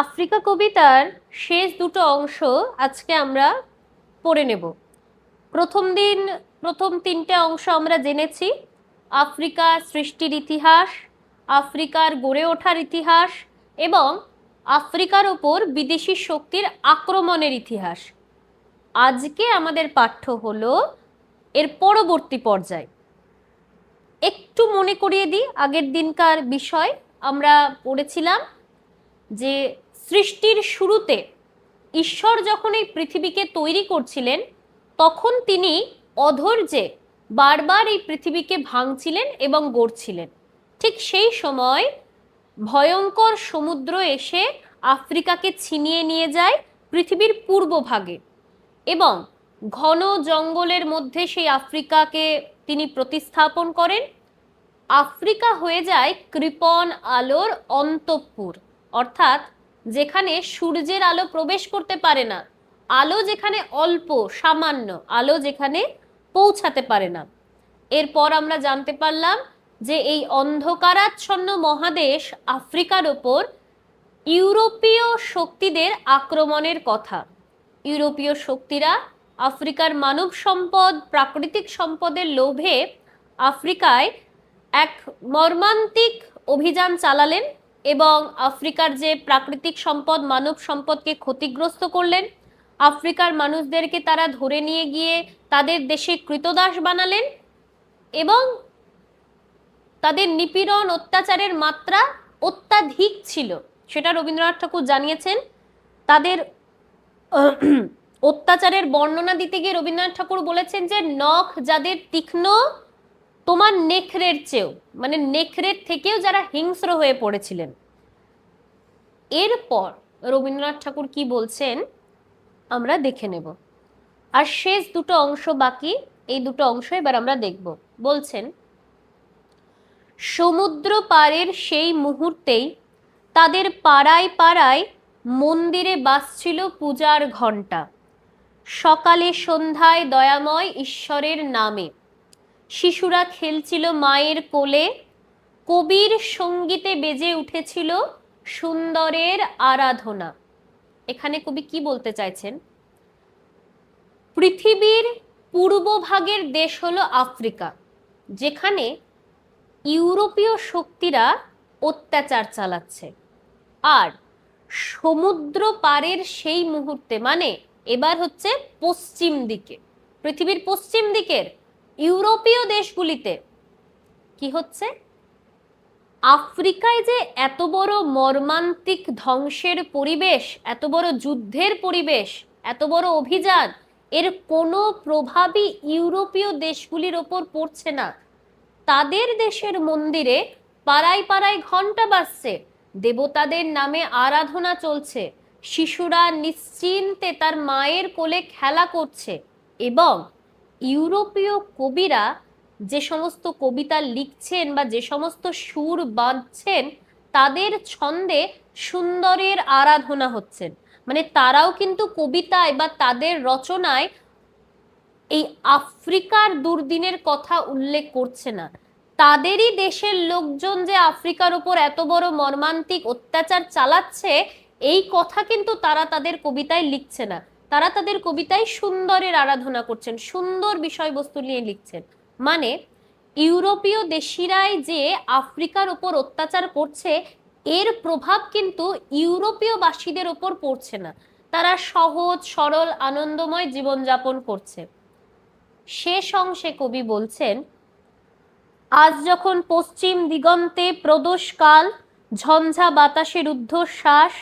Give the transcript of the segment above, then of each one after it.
Africa কবিতার শেষ দুটো অংশ আজকে আমরা পড়ে নেব। প্রথম তিনটে অংশ আমরা জেনেছি আফ্রিকা সৃষ্টির ইতিহাস, আফ্রিকার গড়ে ওঠার ইতিহাস এবং আফ্রিকার ওপর বিদেশি শক্তির আক্রমণের ইতিহাস। আজকে আমাদের পাঠ্য হলো এর পরবর্তী পর্যায়। একটু মনে করিয়ে দিই আগের দিনকার বিষয়। আমরা পড়েছিলাম যে সৃষ্টির শুরুতে ঈশ্বর যখন এই পৃথিবীকে তৈরি করছিলেন তখন তিনি অধৈর্যে বারবার এই পৃথিবীকে ভাঙছিলেন এবং গড়ছিলেন। ঠিক সেই সময় ভয়ঙ্কর সমুদ্র এসে আফ্রিকাকে ছিনিয়ে নিয়ে যায় পৃথিবীর পূর্বভাগে এবং ঘন জঙ্গলের মধ্যে সেই আফ্রিকাকে তিনি প্রতিস্থাপন করেন। আফ্রিকা হয়ে যায় কৃপণ আলোর অন্তঃপুর, অর্থাৎ যেখানে সূর্যের আলো প্রবেশ করতে পারে না, আলো যেখানে অল্প সামান্য আলো যেখানে পৌঁছাতে পারে না। এরপর আমরা জানতে পারলাম যে এই অন্ধকারাচ্ছন্ন মহাদেশ আফ্রিকার ওপর ইউরোপীয় শক্তিদের আক্রমণের কথা। ইউরোপীয় শক্তিরা আফ্রিকার মানব সম্পদ প্রাকৃতিক সম্পদের লোভে আফ্রিকায় এক মর্মান্তিক অভিযান চালালেন এবং আফ্রিকার যে প্রাকৃতিক সম্পদ মানব সম্পদকে ক্ষতিগ্রস্ত করলেন। আফ্রিকার মানুষদেরকে তারা ধরে নিয়ে গিয়ে তাদের দেশে কৃতদাস বানালেন এবং তাদের নিপীড়ন অত্যাচারের মাত্রা অত্যাধিক ছিল, সেটা রবীন্দ্রনাথ ঠাকুর জানিয়েছেন। তাদের অত্যাচারের বর্ণনা দিতে গিয়ে রবীন্দ্রনাথ ঠাকুর বলেছেন যে নখ যাদের তীক্ষ্ণ তোমার নেখরের চেয়েও, মানে নেখরের থেকেও যারা হিংস্র হয়ে পড়েছিলেন। এরপর রবীন্দ্রনাথ ঠাকুর কি বলছেন আমরা দেখে নেব। আর শেষ দুটো অংশ বাকি, এই দুটো অংশ এবার আমরা দেখব। বলছেন, সমুদ্র পারের সেই মুহূর্তেই তাদের পাড়ায় পাড়ায় মন্দিরে বাজছিল পূজার ঘণ্টা। সকালে সন্ধ্যায় দয়াময় ঈশ্বরের নামে শিশুরা খেলছিল মায়ের কোলে। কবির সঙ্গীতে বেজে উঠেছিল সুন্দরের আরাধনা। এখানে কবি কি বলতে চাইছেন? পৃথিবীর পূর্বভাগের দেশ হলো আফ্রিকা, যেখানে ইউরোপীয় শক্তিরা অত্যাচার চালাচ্ছে। আর সমুদ্র পারের সেই মুহূর্তে, মানে এবার হচ্ছে পশ্চিম দিকে, পৃথিবীর পশ্চিম দিকের ইউরোপীয় দেশগুলিতে কি হচ্ছে? আফ্রিকায় যে এত বড় মর্মান্তিক ধ্বংসের পরিবেশ, এত বড় যুদ্ধের পরিবেশ, এত বড় অভিযান, এর কোনো প্রভাবই ইউরোপীয় দেশগুলির ওপর পড়ছে না। তাদের দেশের মন্দিরে পাড়ায় পাড়ায় ঘন্টা বাজছে, দেবতাদের নামে আরাধনা চলছে, শিশুরা নিশ্চিন্তে তার মায়ের কোলে খেলা করছে এবং ইউরোপীয় কবিরা যে সমস্ত কবিতা লিখছেন বা যে সমস্ত সুর বাঁধছেন তাদের ছন্দে সুন্দরের আরাধনা হচ্ছেন। মানে তারাও কিন্তু কবিতায় বা তাদের রচনায় এই আফ্রিকার দুর্দিনের কথা উল্লেখ করছে না। তাদেরই দেশের লোকজন যে আফ্রিকার উপর এত বড় মর্মান্তিক অত্যাচার চালাচ্ছে এই কথা কিন্তু তারা তাদের কবিতায় লিখছে না। তারা তাদের কবিতায় সুন্দরের আরাধনা করছেন, সুন্দর বিষয়বস্তু নিয়ে লিখছেন। মানে ইউরোপীয় দেশিরাই যে আফ্রিকার উপর অত্যাচার করছে এর প্রভাব কিন্তু ইউরোপীয় বাসীদের উপর পড়ছে না। তারা সহজ সরল আনন্দময় জীবনযাপন করছে। শেষ অংশে কবি বলছেন, আজ যখন পশ্চিম দিগন্তে প্রদোষকাল, ঝঞ্ঝা বাতাসের ঊর্ধ্বশ্বাস,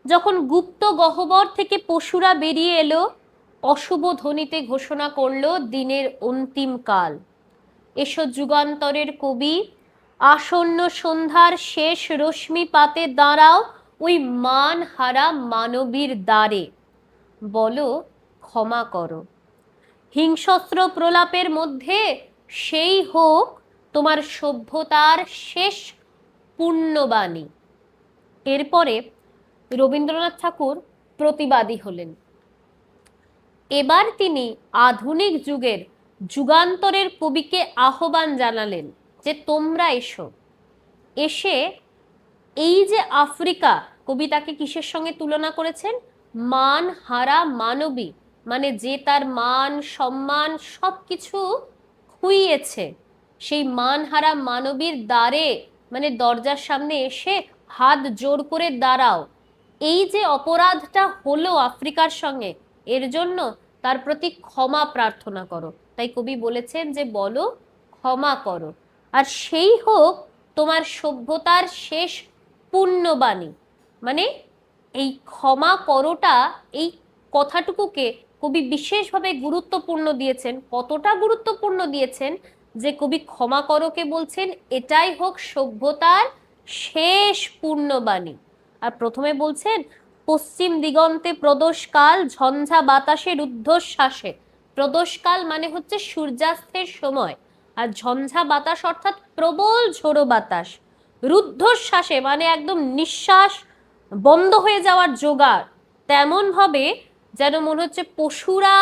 যখন গুপ্ত গহ্বর থেকে পশুরা বেরিয়ে এলো, অশুভ ধ্বনিতে ঘোষণা করলো দিনের অন্তিম কাল। এসো যুগান্তরের কবি, আসন্ন সন্ধ্যার শেষ রশ্মিপাতে দাঁড়াও ওই মান হারা মানবীর দ্বারে, বলো ক্ষমা করো। হিংস্র প্রলাপের মধ্যে সেই হোক তোমার সভ্যতার শেষ পুণ্যবাণী। এরপরে রবীন্দ্রনাথ ঠাকুর প্রতিবাদী হলেন। এবার তিনি আধুনিক যুগের যুগান্তরের কবিকে আহ্বান জানালেন যে তোমরা এসো, এসে এই যে আফ্রিকা কবি তাকে কিসের সঙ্গে তুলনা করেছেন? মান হারা মানবী, মানে যে তার মান সম্মান সবকিছু খুইয়েছে, সেই মানহারা মানবীর দ্বারে, মানে দরজার সামনে এসে হাত জোড় করে দাঁড়াও। এই যে অপরাধটা হলো আফ্রিকার সঙ্গে, এর জন্য তার প্রতি ক্ষমা প্রার্থনা করো। তাই কবি বলেছেন যে বলো ক্ষমা করো, আর সেই হোক তোমার সভ্যতার শেষ পুণ্যবাণী। মানে এই ক্ষমা করোটা, এই কথাটুকুকে কবি বিশেষভাবে গুরুত্বপূর্ণ দিয়েছেন। কতটা গুরুত্বপূর্ণ দিয়েছেন যে কবি ক্ষমা করোকে বলছেন এটাই হোক সভ্যতার শেষ পুণ্যবাণী। আর প্রথমে বলছেন পশ্চিম দিগন্তে প্রদোষকাল, ঝঞ্ঝা বাতাসে রুদ্ধশ্বাসে। প্রদোষকাল মানে হচ্ছে সূর্যাস্তের সময়, আর ঝঞ্ঝা বাতাস অর্থাৎ প্রবল ঝোড়ো বাতাস, রুদ্ধশ্বাসে মানে একদম নিঃশ্বাস বন্ধ হয়ে যাওয়ার জোগাড়, তেমন ভাবে যেন মনে হচ্ছে পশুরা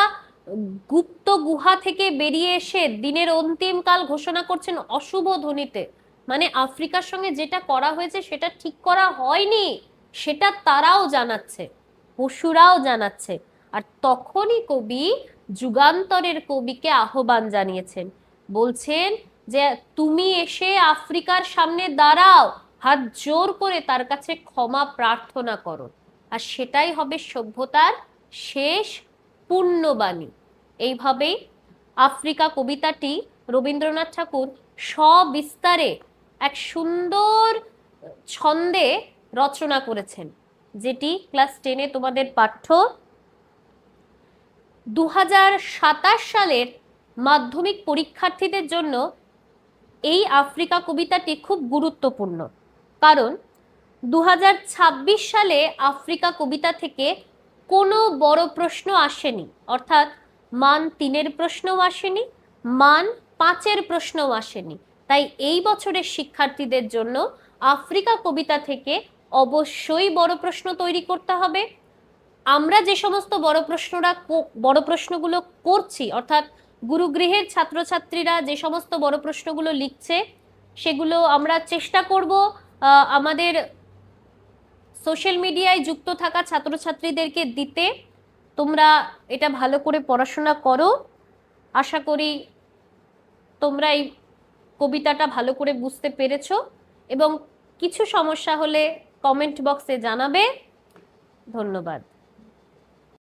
গুপ্ত গুহা থেকে বেরিয়ে এসে দিনের অন্তিম কাল ঘোষণা করছেন অশুভ ধ্বনিতে। মানে আফ্রিকার সঙ্গে যেটা করা হয়েছে সেটা ঠিক করা হয়নি, সেটা তারাও জানাচ্ছে, পশুরাও জানাচ্ছে। আর তখনই কবি যুগান্তরের কবিকে আহ্বান জানিয়েছেন, বলছেন যে তুমি এসে আফ্রিকার সামনে দাঁড়াও, হাত জোর করে তার কাছে ক্ষমা প্রার্থনা করো, আর সেটাই হবে সভ্যতার শেষ পুণ্যবাণী। এইভাবেই আফ্রিকা কবিতাটি রবীন্দ্রনাথ ঠাকুর সবিস্তারে এক সুন্দর ছন্দে রচনা করেছেন, যেটি ক্লাস 10-এ তোমাদের পাঠ্য। 2027 সালের মাধ্যমিক পরীক্ষার্থীদের জন্য এই আফ্রিকা কবিতাটি খুব গুরুত্বপূর্ণ, কারণ 2026 সালে আফ্রিকা কবিতা থেকে কোনো বড় প্রশ্ন আসেনি, অর্থাৎ মান 3-এর প্রশ্নও আসেনি, মান 5-এর প্রশ্নও আসেনি। তাই এই বছরের শিক্ষার্থীদের জন্য আফ্রিকা কবিতা থেকে অবশ্যই বড় প্রশ্ন তৈরি করতে হবে। আমরা যে সমস্ত বড় প্রশ্নগুলো করছি, অর্থাৎ গুরুগৃহের ছাত্রছাত্রীরা যে সমস্ত বড় প্রশ্নগুলো লিখছে, সেগুলো আমরা চেষ্টা করব আমাদের সোশ্যাল মিডিয়ায় যুক্ত থাকা ছাত্রছাত্রীদেরকে দিতে। তোমরা এটা ভালো করে পড়াশোনা করো, আশা করি তোমরা এই কবিতাটা ভালো করে বুঝতে পেরেছো, এবং কিছু সমস্যা হলে কমেন্ট বক্সে জানাবে। ধন্যবাদ।